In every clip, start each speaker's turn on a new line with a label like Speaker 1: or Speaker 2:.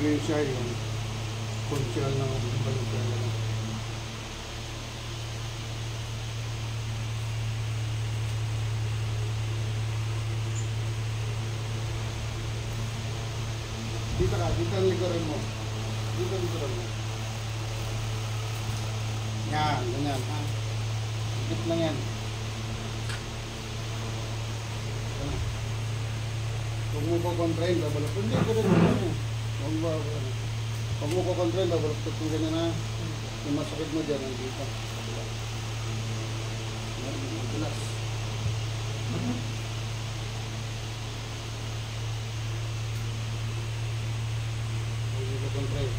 Speaker 1: Ngayon siya yung control ng balik. Dito ka, dito ang likuran mo. Dito ang likuran mo. Yan, ganyan. Ha? Dikit lang yan. Huwag mo ko kontrain, babalap. Hindi ko rin mo. Huwag mo ko kontrain, babalap. Kung ganyan na, yung masakit mo dyan, nandito. Madulas. Huwag mo ko kontrain.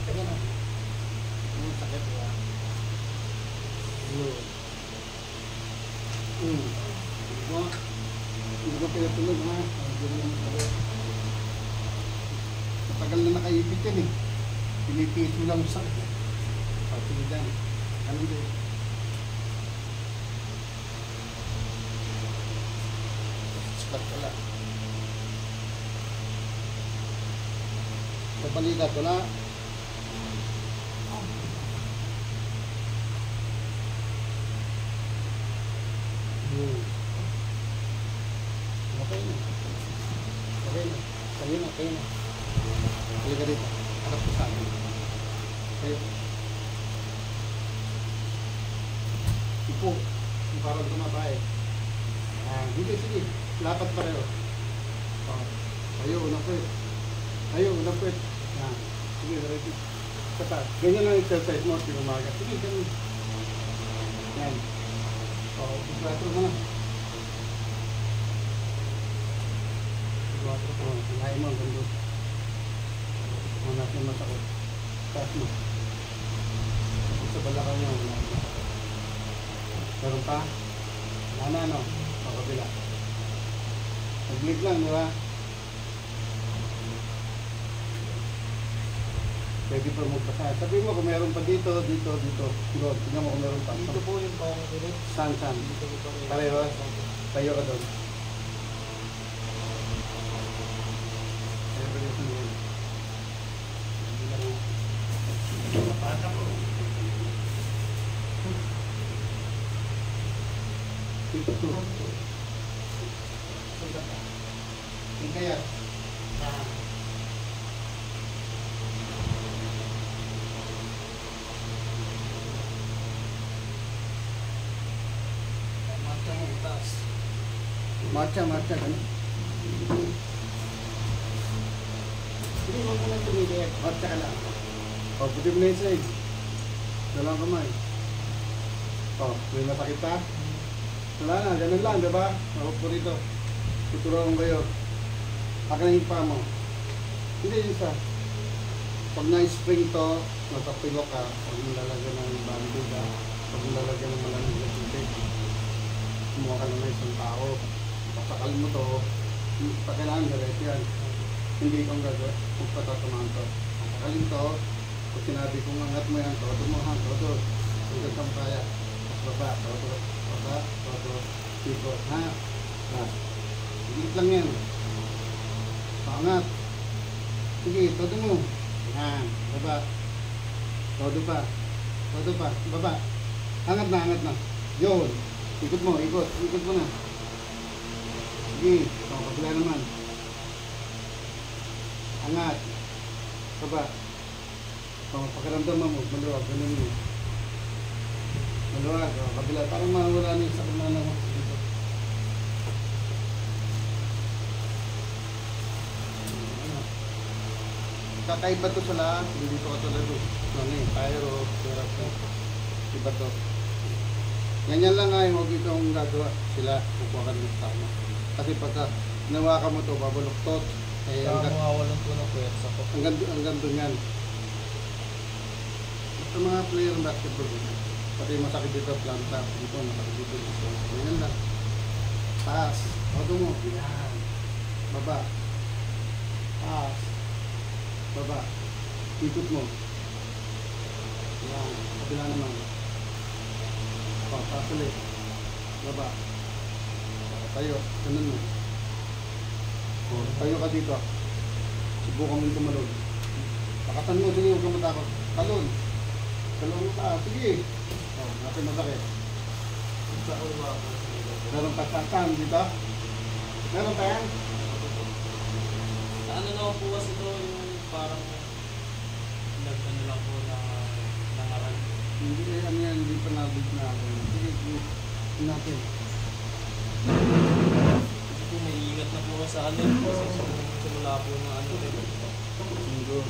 Speaker 1: Ganyan na. Yung sakit mo. Hindi ko pinatulog ha. Matagal na nakaibig yan eh. Pinipiso lang sa sakit. Pagpilitan. Ano din? Sikat ka lang. Sa balikat wala. Okay na. Okay na. Kayo na, kayo na. Halika dito. Harap ko sa akin. Kayo. Ipo. Yung parang tumabay. Hindi, sige. Lapat pareho. Kayo, unang pwet. Kayo, unang pwet. Sige, ready. Kata, ganyan lang exercise mo. Pinumaga. Sige, ganyan. Yan. Ibrato mo na. Hinahin mo ang gando. Manap yung masakot. Taas mo. Sa balakang mo. Meron pa? Wala na, no? Pakabila. Nag-lig lang, di ba? Pwede pa magpasa. Sabi mo kung meron pa dito, dito, dito. Tingnan mo kung meron pa.
Speaker 2: Dito po yung pang ulit.
Speaker 1: Saan? Pareho? Tayo ka doon. Kaya marcha kan? Hindi mo lang tumigil. Marcha ka lang. Puti mo na yung side. Dalang kamay. May masakit pa? Wala na, ganun lang, diba? Marap po rito. Tuturuan kayo. Akin yung pa mo. Hindi yung isa. Pag na-spring to, natapilo ka, pag nilalagyan ng bandage, pag nilalagyan ng malamig na tubig, kumuha ka naman isang tao. Pasakal mo to, kailangan direct yan. Hindi kong gagawin, kung patatamaan to. Pasakalin to, kung sinabi kong angat mo yan, todo mo ha, todo. Hanggang kang kaya. Baba, todo, ikot, ha? Higit lang yan. Pangat. Sige, todo mo. Yan, baba. Todo pa. Baba. Angat na. Yun. Ikot mo na. Sige, kabila naman. Angat. Baba. Pakiramdam mo, maluwag, ganun mo. Maluwag, kabila. Parang mawala na yung sakit na lang. Kakaiba to sa lahat, hindi dito katulad pyro, therapy, iba to. Ganyan lang nga yung huwag itong gagawa, sila kukuha ka ng tama. Kasi pagka ginawa ka mo to, babuluktot.
Speaker 2: Mawawalan po ng pwersa po.
Speaker 1: Hanggang doon yan. Sa mga player ng basketball, pati masakit dito, planta, dito, masakit dito. Ganyan lang. Taas, todo mo, yan. Baba. Taas. Baba. Ikot mo. Yan. Kabila naman. Taas ulit. Baba. Tayo. Ganun mo. Tayo ka dito. Subukan mo tumalon. Pakatan mo, sige, huwag kang matakot. Talon. Talon mo ka, sige. Oh, natin masakit.
Speaker 2: Sa uwa ko.
Speaker 1: Meron pa sasam dito? Meron pa yan?
Speaker 2: Ano naman po kasi ito yung parang nag-ano lang po na nangaral.
Speaker 1: Hindi, ano yan, hindi pa nabig na ako. Sige, sige. Natin.
Speaker 2: Kasi po may ingat na po ako sa ano kasi simula po na ano rin.
Speaker 1: Siguro.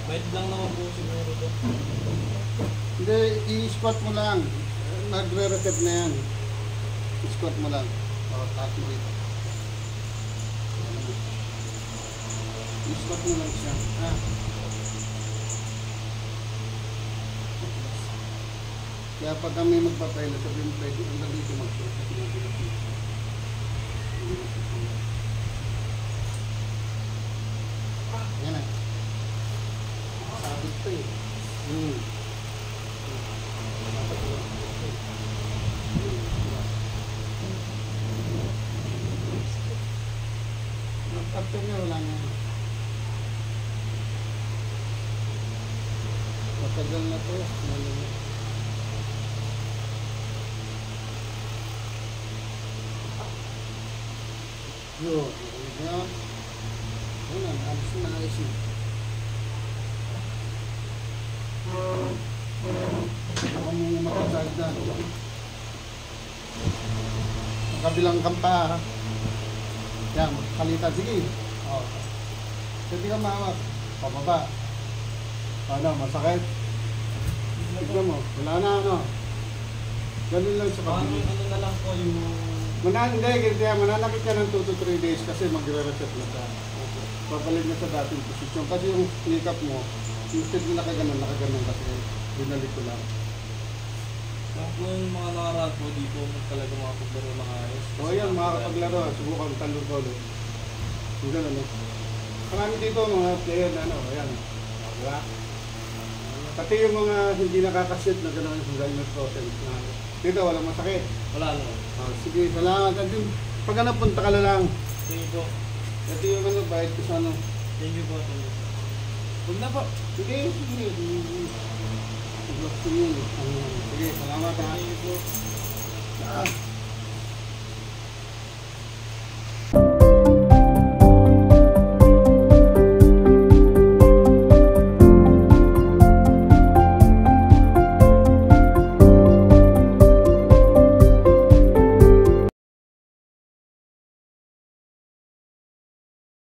Speaker 2: Bait lang naman po siguro to.
Speaker 1: Hindi, i-squat mo lang. Nagre-reset na yan. I-squat mo lang. O, taas mo dito. I-squat mo lang siya. Ah. Kaya pag kami magpapayla, sabihin mo pwede, ang dali ko mag-squat. Yan na. Sabi ito eh. After nyo, wala na. Matagal na to. Yo, yan. Yan, alis na alis na. Ako mong makasagad na. Ang kabilang kampa, ha? Yan, kalita. Sige. Oh. Pwede ka mahawak. Pababa. Ano, masakit? Tignan mo. Wala na, ano? Ganun lang sa
Speaker 2: Parang
Speaker 1: kabila.
Speaker 2: ano na lang po yung
Speaker 1: Hindi, ganito yan. Mananakit ka ng 2 to 3 days kasi magre-reset na siya. Papalik na sa dating posisyon. Kasi yung kneecap mo, instead na nakaganon kasi binalik ko lang.
Speaker 2: yung mga nakaraan po, di po talaga makapaglaro ng ayos.
Speaker 1: So ayan, makakapaglaro. Subukan talon ko ulit. Yung gano'n, no? Marami dito mga player na ano, ayan. Diba? Pati yung mga hindi nakakasit na gano'n yung Alzheimer process na dito, walang masakit.
Speaker 2: Wala naman.
Speaker 1: Sige, salamat. At yung pag napunta ka na lang,
Speaker 2: Thank you po.
Speaker 1: ito yung ano, bahit ko sa ano.
Speaker 2: Thank you po. Thank you.
Speaker 1: Huwag na po. Sige, sige. Sige, salamat ha.
Speaker 2: Thank you po.
Speaker 1: Ah.